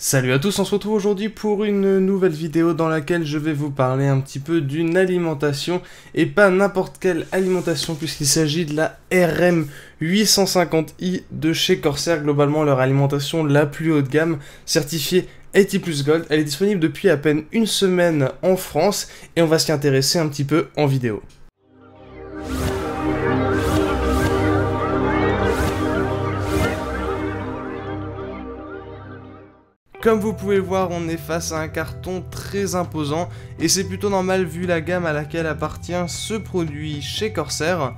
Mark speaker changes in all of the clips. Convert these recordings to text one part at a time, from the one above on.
Speaker 1: Salut à tous, on se retrouve aujourd'hui pour une nouvelle vidéo dans laquelle je vais vous parler un petit peu d'une alimentation et pas n'importe quelle alimentation puisqu'il s'agit de la RM850i de chez Corsair, globalement leur alimentation la plus haut de gamme, certifiée 80+ Gold. Elle est disponible depuis à peine une semaine en France et on va s'y intéresser un petit peu en vidéo. Comme vous pouvez le voir, on est face à un carton très imposant et c'est plutôt normal vu la gamme à laquelle appartient ce produit chez Corsair.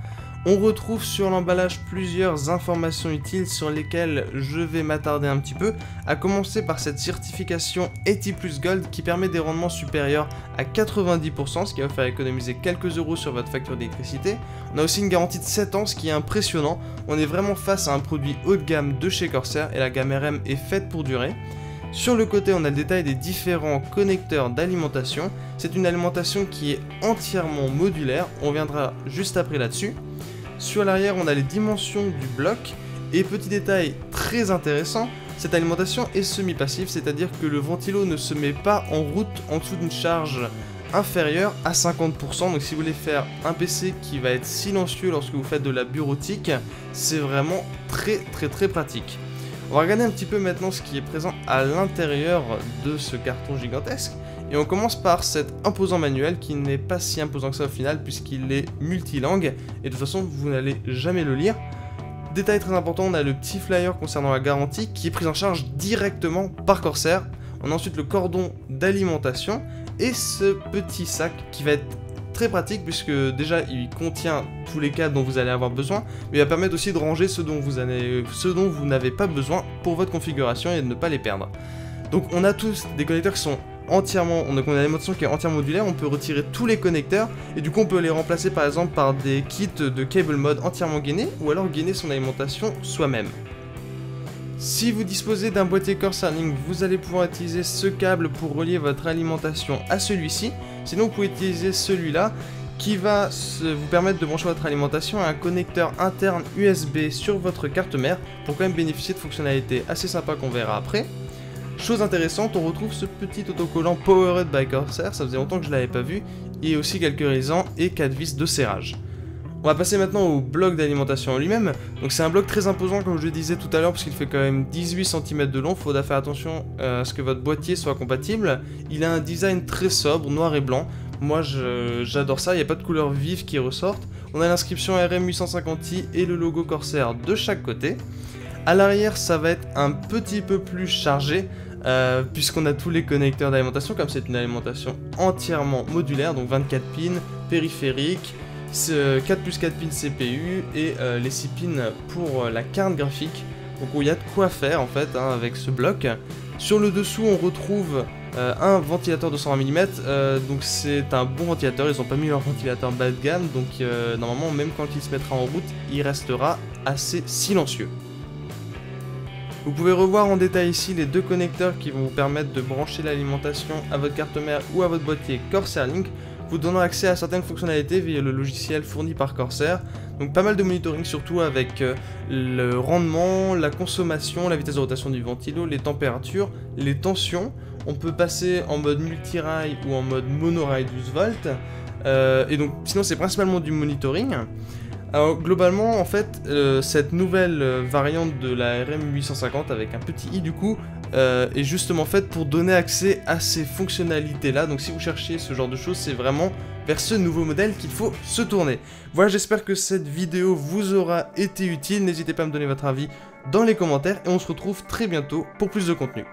Speaker 1: On retrouve sur l'emballage plusieurs informations utiles sur lesquelles je vais m'attarder un petit peu, à commencer par cette certification 80+ Gold qui permet des rendements supérieurs à 90%, ce qui va vous faire économiser quelques euros sur votre facture d'électricité. On a aussi une garantie de 7 ans, ce qui est impressionnant. On est vraiment face à un produit haut de gamme de chez Corsair et la gamme RM est faite pour durer. Sur le côté, on a le détail des différents connecteurs d'alimentation. C'est une alimentation qui est entièrement modulaire, on reviendra juste après là-dessus. Sur l'arrière, on a les dimensions du bloc. Et petit détail très intéressant, cette alimentation est semi-passive, c'est-à-dire que le ventilo ne se met pas en route en dessous d'une charge inférieure à 50%. Donc si vous voulez faire un PC qui va être silencieux lorsque vous faites de la bureautique, c'est vraiment très pratique. On va regarder un petit peu maintenant ce qui est présent à l'intérieur de ce carton gigantesque. Et on commence par cet imposant manuel qui n'est pas si imposant que ça au final puisqu'il est multilangue. Et de toute façon, vous n'allez jamais le lire. Détail très important, on a le petit flyer concernant la garantie qui est pris en charge directement par Corsair. On a ensuite le cordon d'alimentation et ce petit sac qui va être très pratique puisque déjà il contient tous les câbles dont vous allez avoir besoin, mais il va permettre aussi de ranger ceux dont vous n'avez pas besoin pour votre configuration et de ne pas les perdre. Donc on a tous des connecteurs qui sont entièrement, on a une alimentation qui est entièrement modulaire, on peut retirer tous les connecteurs et du coup on peut les remplacer par exemple par des kits de cable mod entièrement gainés ou alors gainer son alimentation soi-même. Si vous disposez d'un boîtier Corsair Link, vous allez pouvoir utiliser ce câble pour relier votre alimentation à celui-ci. Sinon, vous pouvez utiliser celui-là qui va vous permettre de brancher votre alimentation à un connecteur interne USB sur votre carte mère pour quand même bénéficier de fonctionnalités assez sympas qu'on verra après. Chose intéressante, on retrouve ce petit autocollant Powered by Corsair, ça faisait longtemps que je ne l'avais pas vu, et aussi quelques raisins et 4 vis de serrage. On va passer maintenant au bloc d'alimentation en lui-même. Donc c'est un bloc très imposant comme je le disais tout à l'heure parce qu'il fait quand même 18 cm de long. Il faudra faire attention à ce que votre boîtier soit compatible. Il a un design très sobre, noir et blanc. Moi j'adore ça, il n'y a pas de couleurs vives qui ressortent. On a l'inscription RM850i et le logo Corsair de chaque côté. À l'arrière ça va être un petit peu plus chargé. Puisqu'on a tous les connecteurs d'alimentation, comme c'est une alimentation entièrement modulaire, donc 24 pins, périphériques, 4+4 pins CPU et les 6 pins pour la carte graphique. Donc il y a de quoi faire en fait avec ce bloc. Sur le dessous on retrouve un ventilateur de 120 mm, donc c'est un bon ventilateur, ils n'ont pas mis leur ventilateur bas de gamme, donc normalement même quand il se mettra en route, il restera assez silencieux. Vous pouvez revoir en détail ici les deux connecteurs qui vont vous permettre de brancher l'alimentation à votre carte mère ou à votre boîtier Corsair Link, vous donnant accès à certaines fonctionnalités via le logiciel fourni par Corsair. Donc pas mal de monitoring surtout avec le rendement, la consommation, la vitesse de rotation du ventilo, les températures, les tensions. On peut passer en mode multi-rail ou en mode mono-rail 12 volts. Et donc sinon c'est principalement du monitoring. Alors globalement en fait cette nouvelle variante de la RM850 avec un petit i du coup est justement faite pour donner accès à ces fonctionnalités là, donc si vous cherchez ce genre de choses c'est vraiment vers ce nouveau modèle qu'il faut se tourner. Voilà, j'espère que cette vidéo vous aura été utile, n'hésitez pas à me donner votre avis dans les commentaires et on se retrouve très bientôt pour plus de contenu.